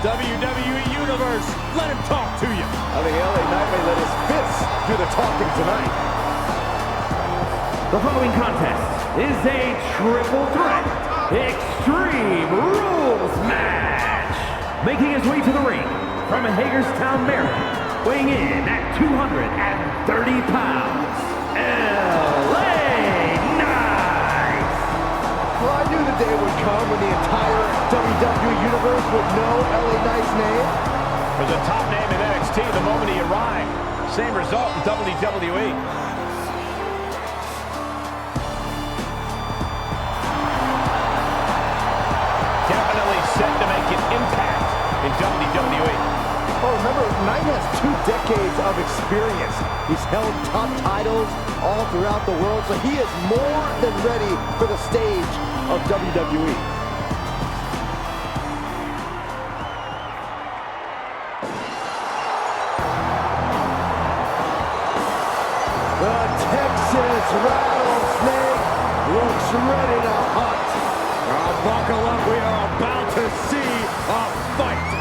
WWE Universe, let him talk to you. I think LA Knight may let his fists do the talking tonight. The following contest is a triple threat Extreme Rules match. Making his way to the ring from Hagerstown, Maryland, weighing in at 230 pounds, LA Knight. Well, I knew the day would come when the entire WWE Universe would know LA Knight's name. Was a top name in NXT the moment he arrived. Same result in WWE. Definitely set to make an impact in WWE. Oh, remember, Knight has 2 decades of experience. He's held top titles all throughout the world, so he is more than ready for the stage of WWE. The Texas Rattlesnake looks ready to hunt. Now buckle up, we are about to see a fight.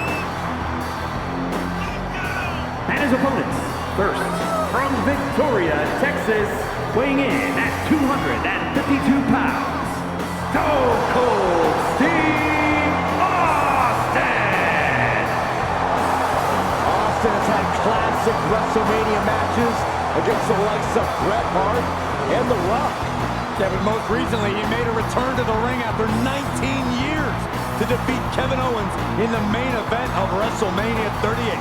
And his opponents, first, from Victoria, Texas, weighing in at 252 pounds, Stone Cold Steve Austin! Austin has had classic Wrestlemania matches against the likes of Bret Hart and The Rock. Yeah, but most recently, he made a return to the ring after 19 years to defeat Kevin Owens in the main event of WrestleMania 38.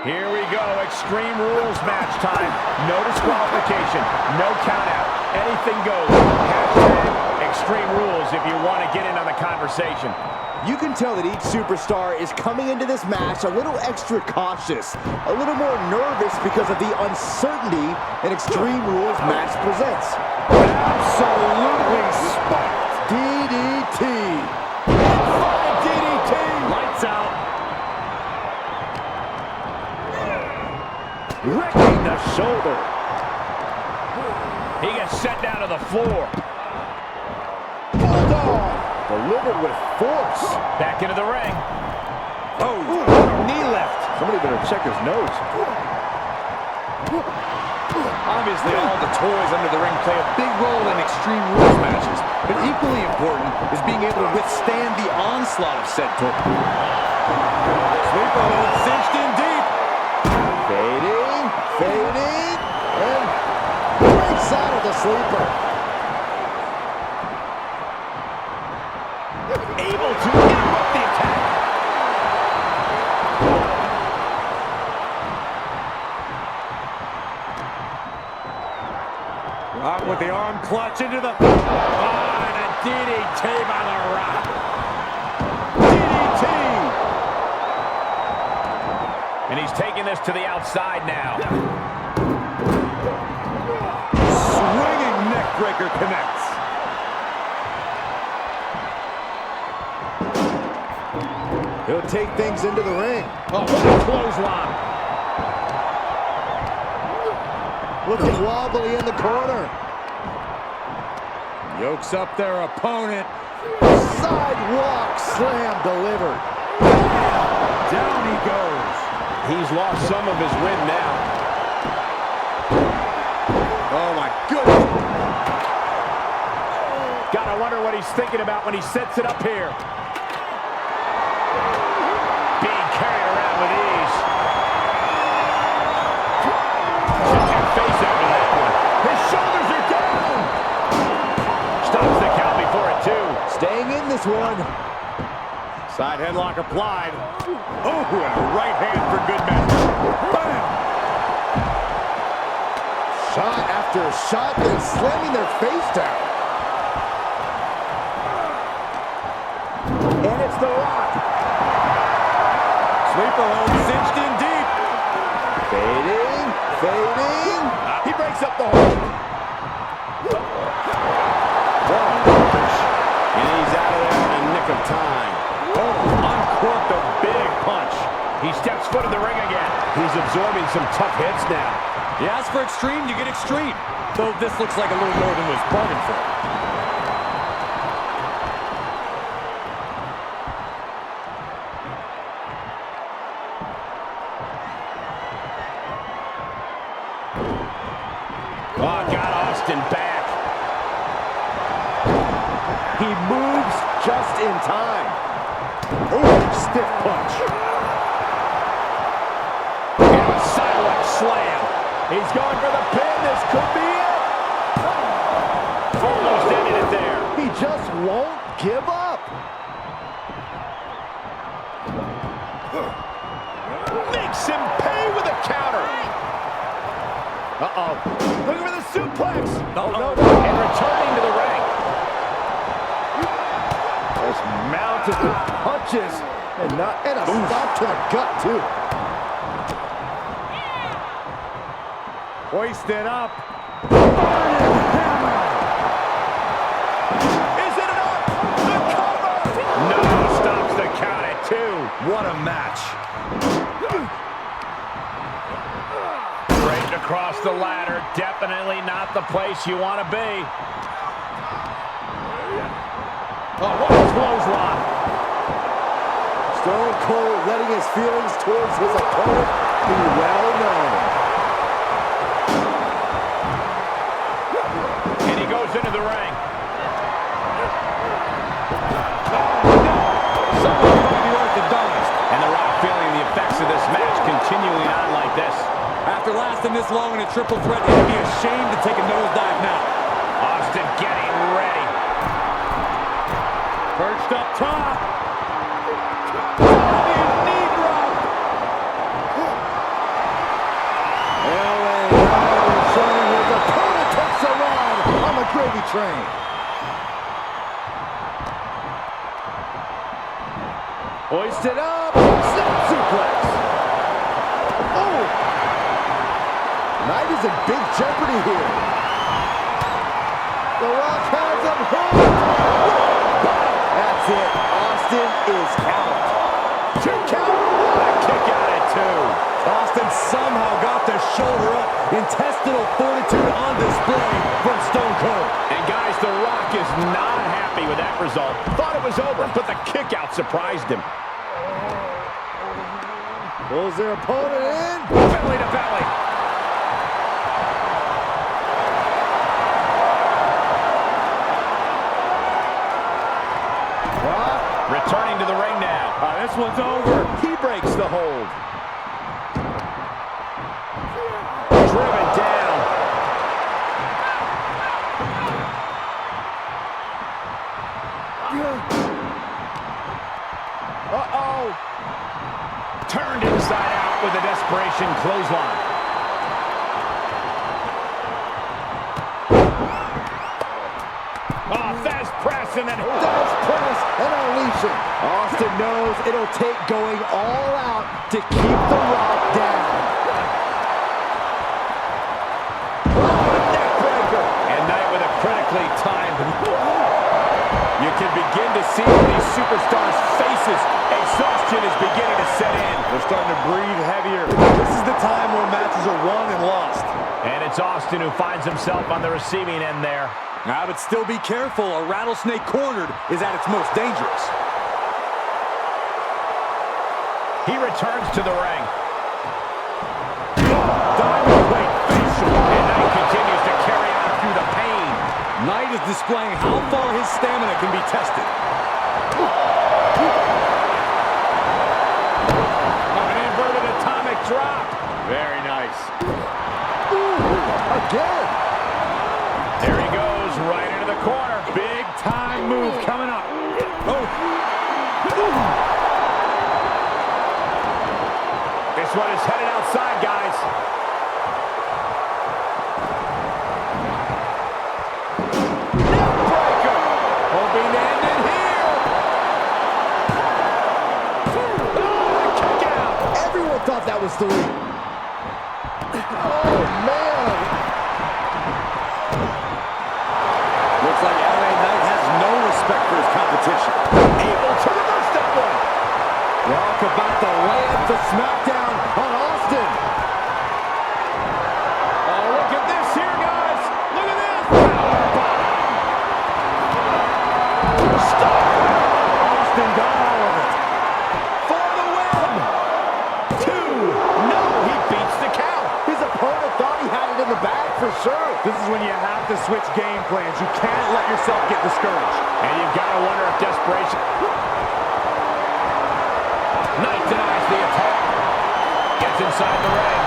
Here we go, Extreme Rules match time. No disqualification, no countout, anything goes. Hashtag Extreme Rules if you want to get in on the conversation. You can tell that each superstar is coming into this match a little extra cautious, a little more nervous because of the uncertainty an Extreme Rules match presents. Absolutely spiked. DDT. DDT. Lights out. Wrecking the shoulder. He gets set down to the floor. Bulldog. Delivered with force. Back into the ring. Oh, knee left. Somebody better check his nose. Obviously, all the toys under the ring play a big role in Extreme Rules matches, but equally important is being able to withstand the onslaught of said toys. Sleeper hold cinched in deep. Fading, and breaks out of the sleeper. Able to interrupt the attack. Rock with the arm clutch into the... Oh, and a DDT by the Rock. DDT! And he's taking this to the outside now. Swinging neckbreaker connects. He'll take things into the ring. Oh, what a clothesline. Looking wobbly in the corner. Yokes up their opponent. Sidewalk slam delivered. Down he goes. He's lost some of his wind now. Oh, my goodness. Gotta wonder what he's thinking about when he sets it up here. Being carried around with ease. Check your face after that one. His shoulders are down. Stops the count before it, too. Staying in this one. Side headlock applied. Oh, and a right hand for good measure. Bam! Shot after shot, then slamming their face down. And it's The Rock. Sleeper hold cinched in deep. Fading, fading. He breaks up the hold. And he's out of there in the nick of time. Oh, uncorked a big punch. He steps foot in the ring again. He's absorbing some tough hits now. You ask for extreme, you get extreme. Though this looks like a little more than was bargained for. Oh, got Austin back. He moves just in time. Ooh, stiff punch. And a sidewalk slam. He's going for the pin. This could be it. Almost ended it there. He just won't give up. Makes him pay with a counter. Uh-oh. Looking for the suplex. Oh, no. And returning to the ring. Just mounted with punches and a stop to the gut, too. Hoisted up. Is it enough? The cover. No, stops the count at 2. What a match. Straight across the ladder. Definitely not the place you want to be. Oh, what a clothesline. Stone Cold letting his feelings towards his opponent be well known. And he goes into the ring. Someone's going to be orthodontist. And The Rock feeling the effects of this match continuing on like this. After lasting this long in a triple threat, he'd be ashamed to take a nosedive now. Austin getting ready. Perched up top. Knee drop. LA Knight showing his opponent takes a ride on the gravy train. Hoisted up. Snap suplex. Oh. Knight is in big jeopardy here. The Rock has him hooked. That's it. Austin is out. 2 count. What a kick out at 2. Austin somehow got the shoulder up. Intestinal fortitude on display from Stone Cold. And guys, The Rock is not happy with that result. Thought it was over, but the kick out surprised him. Pulls their opponent in. Belly to belly. Rock. Returning to the ring now. This one's over. He breaks the hold. Driven down. Uh-oh. Turned inside out with a desperation clothesline. Oh, fast press and then... Does press and unleashing. Austin knows it'll take going all out to keep The Rock down. Neckbreaker. And Knight with a critically timed... You can begin to see in these superstars' faces exhaustion is beginning to set in. They're starting to breathe heavier. This is the time where matches are won and lost. And it's Austin who finds himself on the receiving end there. Now, but still be careful. A rattlesnake cornered is at its most dangerous. He returns to the ring. Diamond plate facial. And Knight continues to carry on through the pain. Knight is displaying how far his stamina can be tested. An inverted atomic drop. Very nice. Ooh, again. There he goes, right into the corner. Big time move coming up. Oh. This one is headed outside, guys. Neckbreaker. Hoping to end it here. thought that was 3. Oh, man. Looks like LA Knight has no respect for his competition. Able to reverse that one. Rock about to land the smackdown on Austin. Oh, look at this here, guys. Look at this. Stop. Austin got all of it. For the win. 2. No, he beats the count. His opponent thought he had it in the bag for sure. This is when you have to switch game plans. You can't let yourself get discouraged. And you've got to wonder if desperation. Knight denies the attack. Gets inside the ring.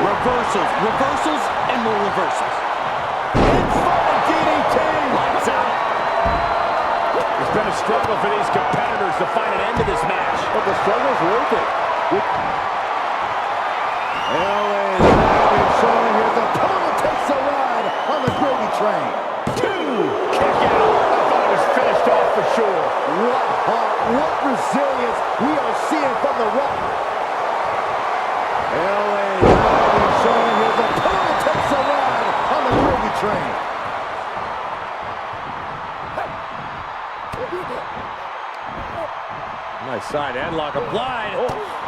Reversals, reversals, and more reversals. Inside DDT. Lights out. It's been a struggle for these competitors to find an end to this match. But the struggle's worth it. LA Knight showing his opponent takes a ride on the gravy train. 2. Kick out. I thought it was finished off for sure. What heart, what resilience we are seeing from the Rock. LA Knight showing his opponent takes a ride on the gravy train. Nice side headlock applied. Oh,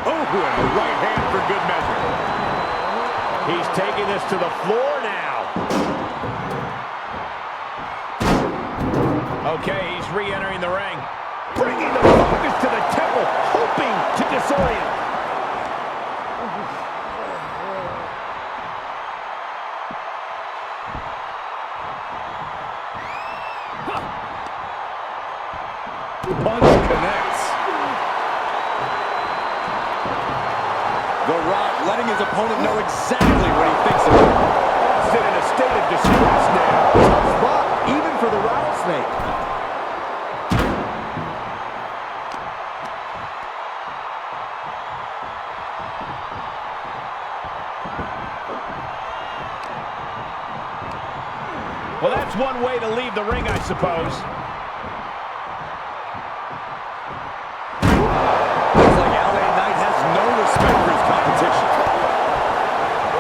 and the right hand for good measure. He's taking this to the floor now. Okay, he's re-entering the ring. Bringing the focus to the temple, hoping to disorient. Punch connects. The Rock letting his opponent know exactly what he thinks of him. Austin in a state of distress now. Tough spot, even for the rattlesnake. Well, that's one way to leave the ring, I suppose. Looks like LA Knight has no respect for his competition.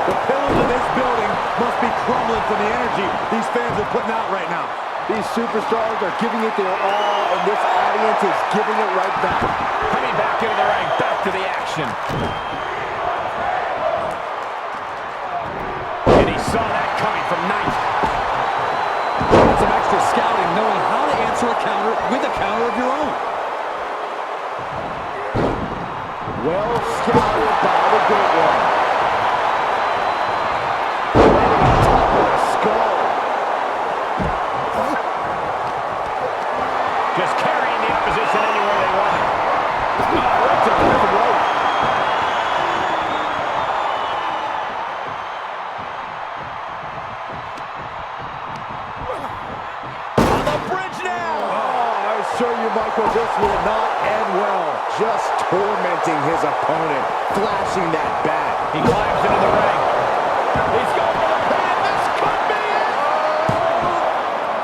The pillars of this building must be crumbling from the energy these fans are putting out right now. These superstars are giving it their all, and this audience is giving it right back. Coming back into the ring, back to the action. And he saw that coming from Knight. Some extra scouting, knowing how to answer a counter with a counter of your own. Well scouted by the good one. Top of the skull. Just carrying the opposition anywhere they want it. Right to the rope. On the bridge now. Oh, I assure you, Michael, this will not end well. Just tormenting his opponent, flashing that bat. He climbs into the ring. He's going for the pin. This could be it.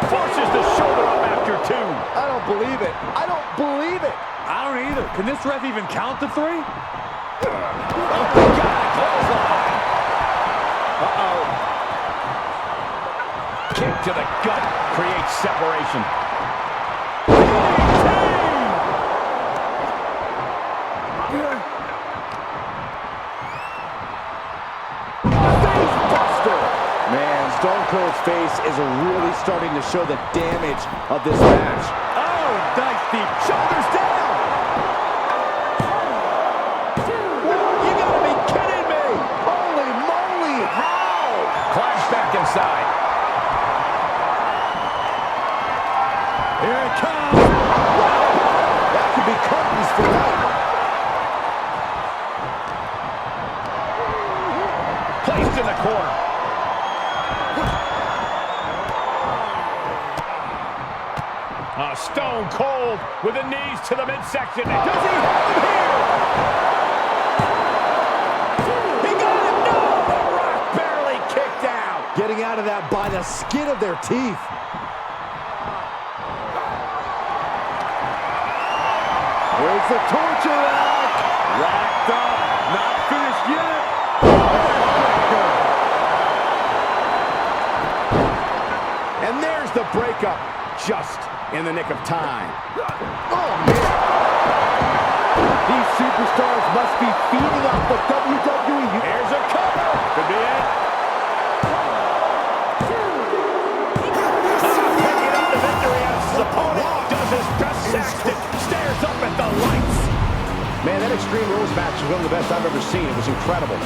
Forces the shoulder up after 2. I don't believe it. I don't believe it. I don't either. Can this ref even count to 3? Oh, my God. Clothesline. Uh-oh. Kick to the gut creates separation. Man, Stone Cold's face is really starting to show the damage of this match. Oh, nice deep. Shoulders down. You gotta be kidding me. Holy moly, how? Climbs back inside. Here it comes. Wow. That could be curtains for Knight. Placed in the corner. Stone Cold with the knees to the midsection. Does he have him here? He got it. No! The Rock barely kicked out. Getting out of that by the skin of their teeth. Here's the torture rack. Racked up, not finished yet. And there's the breakup, just in the nick of time. Oh, man. These superstars must be feeding off the WWE. Here's a cover. Could be it. Picking up the victory as his opponent does his best. Saxton stares up at the lights. Man, that Extreme Rules match is one of the best I've ever seen. It was incredible.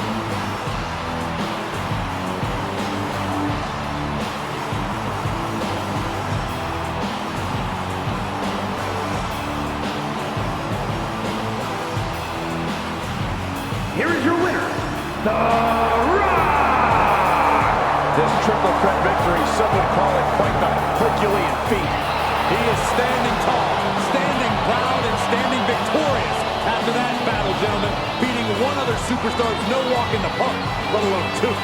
Here is your winner, The Rock! This triple threat victory, some would call it quite the Herculean feat. He is standing tall, standing proud, and standing victorious. After that battle, gentlemen, beating one other superstar is no walk in the park, let alone two.